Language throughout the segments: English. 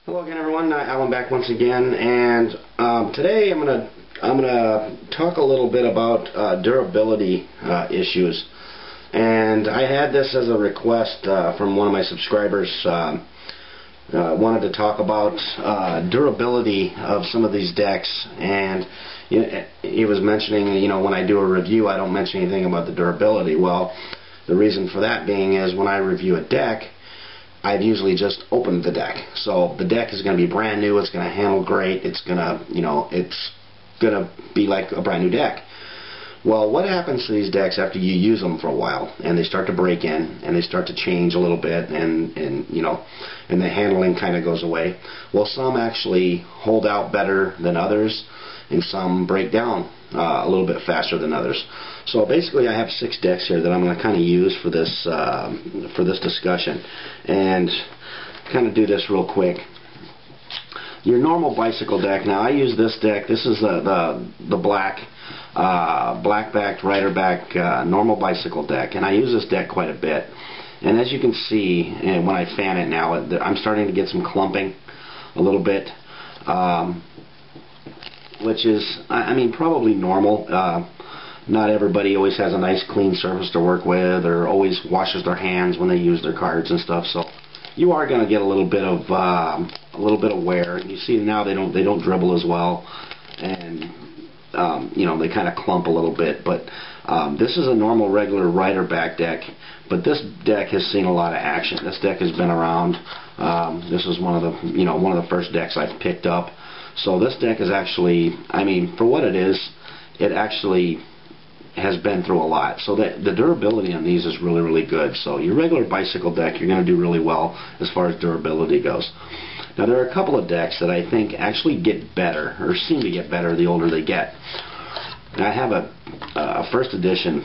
Hello again, everyone. Alan back once again, and today I'm gonna talk a little bit about durability issues. And I had this as a request from one of my subscribers. Wanted to talk about durability of some of these decks, and he was mentioning, when I do a review, I don't mention anything about the durability. Well, the reason for that being is when I review a deck, I've usually just opened the deck. So the deck is going to be brand new, it's going to handle great, it's going to, it's going to be like a brand new deck. Well, what happens to these decks after you use them for a while and they start to break in and they start to change a little bit and the handling kind of goes away? Well, some actually hold out better than others and some break down a little bit faster than others. So basically I have 6 decks here that I'm going to kind of use for this discussion, and kind of do this real quick. Your normal bicycle deck. Now I use this deck. This is the black-backed, rider-back normal bicycle deck, and I use this deck quite a bit. And as you can see, and when I fan it now, I'm starting to get some clumping a little bit, which is, probably normal. Not everybody always has a nice clean surface to work with, or always washes their hands when they use their cards and stuff. So you are going to get a little bit of wear. You see now they don't dribble as well, and they kind of clump a little bit. But this is a normal, regular rider back deck. But this deck has seen a lot of action. This deck has been around. This is one of the first decks I've picked up. So this deck is actually, for what it is, it actually has been through a lot. So the durability on these is really, really good. So your regular bicycle deck, you're going to do really well as far as durability goes. Now there are a couple of decks that I think actually get better, or seem to get better the older they get. Now I have a first edition,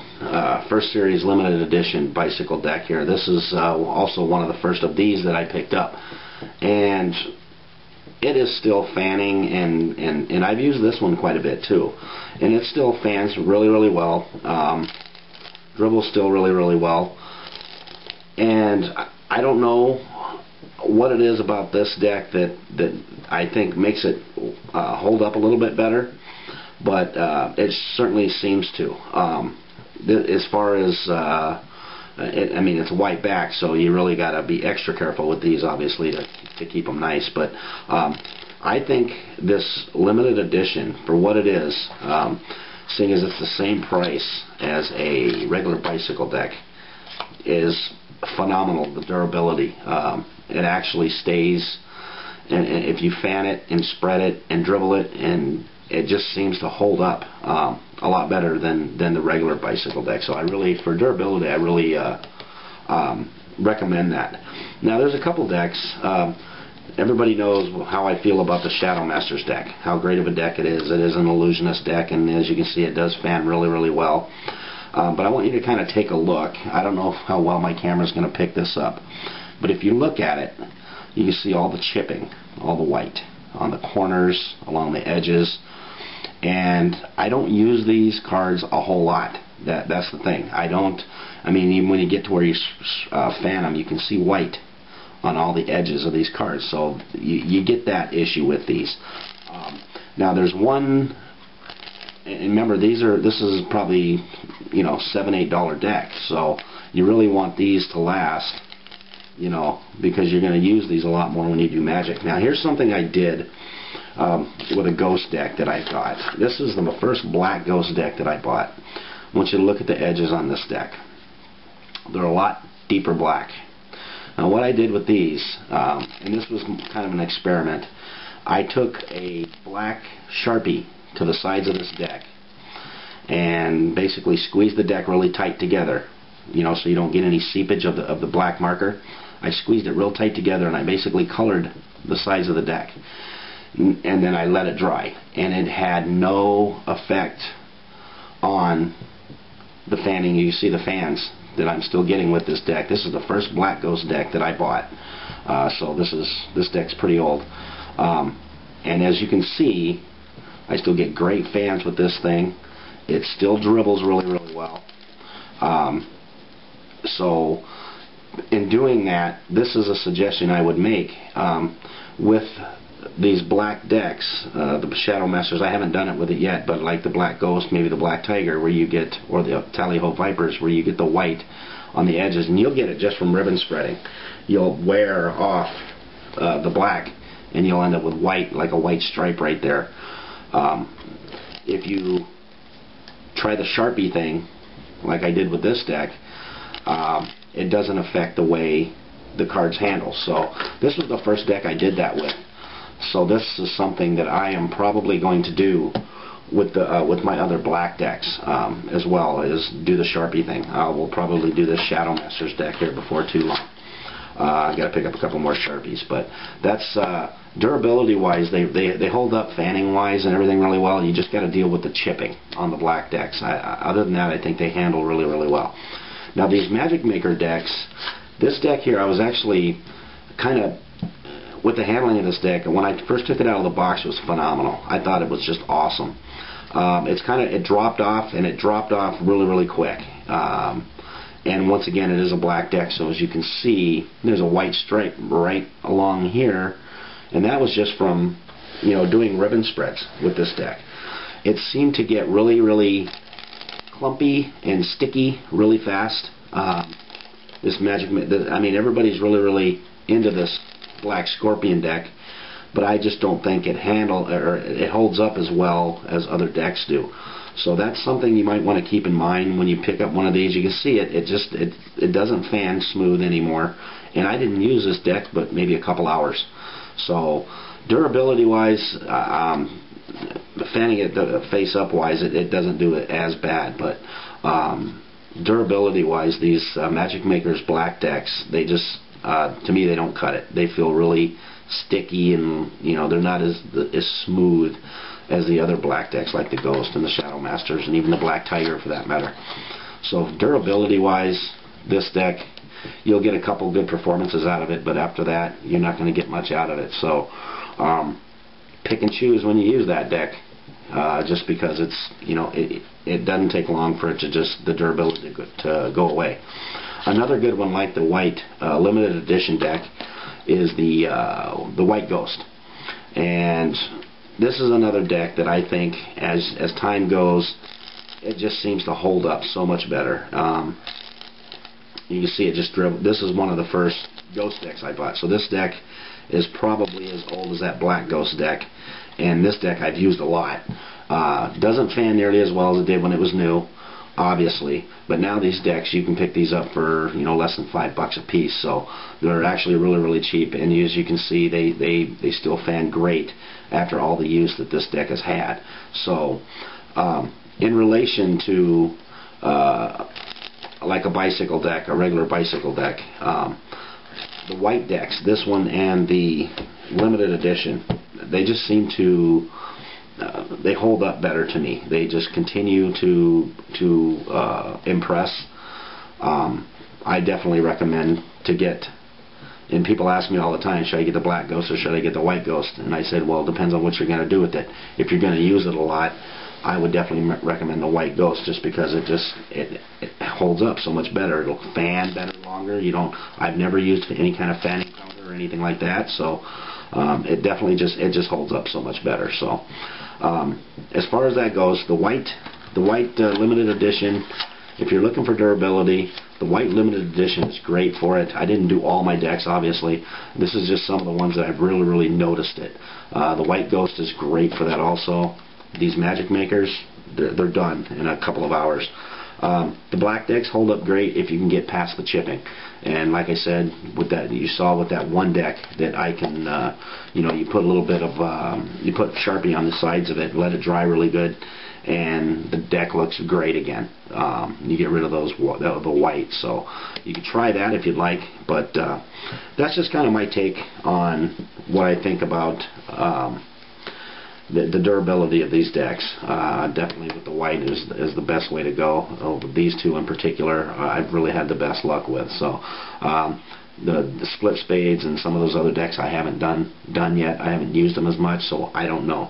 first series limited edition bicycle deck here. This is also one of the first of these that I picked up. And it is still fanning, and I've used this one quite a bit too, and it still fans really, really well. Dribbles still really, really well, and I don't know what it is about this deck that I think makes it hold up a little bit better, but it certainly seems to. As far as it's a white back, so you really got to be extra careful with these, obviously, to keep them nice. But I think this limited edition, for what it is, seeing as it's the same price as a regular bicycle deck, is phenomenal. The durability, it actually stays, and if you fan it and spread it and dribble it, and it just seems to hold up a lot better than the regular bicycle deck. So for durability, I really recommend that. Now there's a couple decks. Everybody knows how I feel about the Shadow Masters deck, how great of a deck it is. It is an illusionist deck, and as you can see, it does fan really, really well. But I want you to kind of take a look. I don't know how well my camera's going to pick this up, but if you look at it, you can see all the chipping, all the white on the corners, along the edges. And I don't use these cards a whole lot. That's the thing. Even when you get to where you fan them, you can see white on all the edges of these cards. So you get that issue with these. Now there's one, and remember this is probably $7, $8 deck. So you really want these to last, because you're going to use these a lot more when you do Magic. Now here's something I did with a Ghost deck that I got. This is the first black Ghost deck that I bought. I want you to look at the edges on this deck. They're a lot deeper black. Now what I did with these, and this was kind of an experiment, I took a black Sharpie to the sides of this deck and basically squeezed the deck really tight together, so you don't get any seepage of the black marker. I squeezed it real tight together, and I basically colored the sides of the deck. And then I let it dry, and it had no effect on the fanning. You see the fans that I'm still getting with this deck. This is the first Black Ghost deck that I bought, so this deck's pretty old. And as you can see, I still get great fans with this thing. It still dribbles really, really well. So in doing that, this is a suggestion I would make with these black decks, the Shadow Masters. I haven't done it with it yet, but like the Black Ghost, maybe the Black Tiger, where you get, or the Tally-Ho Vipers, where you get the white on the edges, and you'll get it just from ribbon spreading. You'll wear off the black, and you'll end up with white, like a white stripe right there. If you try the Sharpie thing, like I did with this deck, it doesn't affect the way the cards handle. So this was the first deck I did that with. So this is something that I am probably going to do with the with my other black decks as well, is do the Sharpie thing. I will probably do this Shadow Masters deck here before too long. I got to pick up a couple more Sharpies, but that's durability wise, they hold up fanning wise and everything really well. You just got to deal with the chipping on the black decks. Other than that, I think they handle really, really well. Now these Magic Maker decks, this deck here, I was actually kind of with the handling of this deck, and when I first took it out of the box, it was phenomenal. I thought it was just awesome. It dropped off, and it dropped off really, really quick. And once again, it is a black deck, so as you can see, there's a white stripe right along here, and that was just from, you know, doing ribbon spreads with this deck. It seemed to get really, really clumpy and sticky really fast. This I mean, everybody's really, really into this Black Scorpion deck, but I just don't think it holds up as well as other decks do. So that's something you might want to keep in mind when you pick up one of these. You can see it doesn't fan smooth anymore, and I didn't use this deck but maybe a couple hours. So durability wise, fanning it face up wise, it doesn't do it as bad, but durability wise, these Magic Makers black decks, they just to me, they don't cut it. They feel really sticky, and you know, they're not as smooth as the other black decks, like the Ghost and the Shadow Masters, and even the Black Tiger for that matter. So durability wise, this deck, you'll get a couple good performances out of it, but after that, you're not going to get much out of it. So pick and choose when you use that deck, just because it's, you know, it doesn't take long for it to just the durability to go away. Another good one, like the white limited edition deck, is the White Ghost, and this is another deck that I think, as time goes, it just seems to hold up so much better. You can see it just dribbled. This is one of the first Ghost decks I bought, so this deck is probably as old as that Black Ghost deck, and this deck I've used a lot. Doesn't fan nearly as well as it did when it was new, obviously, but now these decks, you can pick these up for, you know, less than $5 a piece, so they're actually really, really cheap, and as you can see, they still fan great after all the use that this deck has had. So in relation to like a bicycle deck, a regular bicycle deck, the white decks, this one and the limited edition, they just seem to they hold up better to me. They just continue to impress. I definitely recommend to get, and people ask me all the time, should I get the Black Ghost or should I get the White Ghost? And I said, well, it depends on what you're going to do with it. If you're going to use it a lot, I would definitely recommend the White Ghost, just because it holds up so much better. It'll fan better longer. I've never used any kind of fanning powder or anything like that, so it definitely just holds up so much better. So as far as that goes, the white limited edition, if you're looking for durability, the white limited edition is great for it. I didn't do all my decks, obviously. This is just some of the ones that I've really, really noticed it. The White Ghost is great for that also. These Magic Makers, they're done in a couple of hours. The black decks hold up great if you can get past the chipping. And like I said, with that, you saw with that one deck that I can, you know, you put a little bit of, you put Sharpie on the sides of it, let it dry really good, and the deck looks great again. You get rid of the white, so you can try that if you'd like. But that's just kind of my take on what I think about the durability of these decks. Definitely with the white is the best way to go. These two in particular, I've really had the best luck with. So the split spades and some of those other decks I haven't done yet. I haven't used them as much, so I don't know.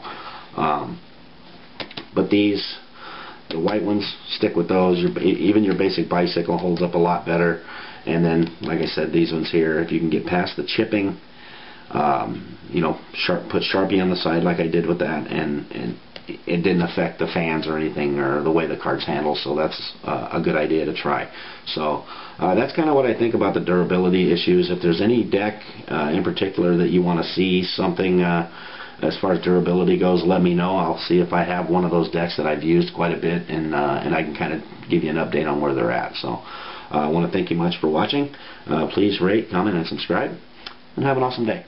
But the white ones, stick with those. Even your basic bicycle holds up a lot better. And then, like I said, these ones here, if you can get past the chipping, you know, put Sharpie on the side like I did with that, and it didn't affect the fans or anything or the way the cards handle, so that's a good idea to try. So that's kind of what I think about the durability issues. If there's any deck in particular that you want to see something as far as durability goes, let me know. I'll see if I have one of those decks that I've used quite a bit, and I can kind of give you an update on where they're at. So I want to thank you much for watching. Please rate, comment, and subscribe, and have an awesome day.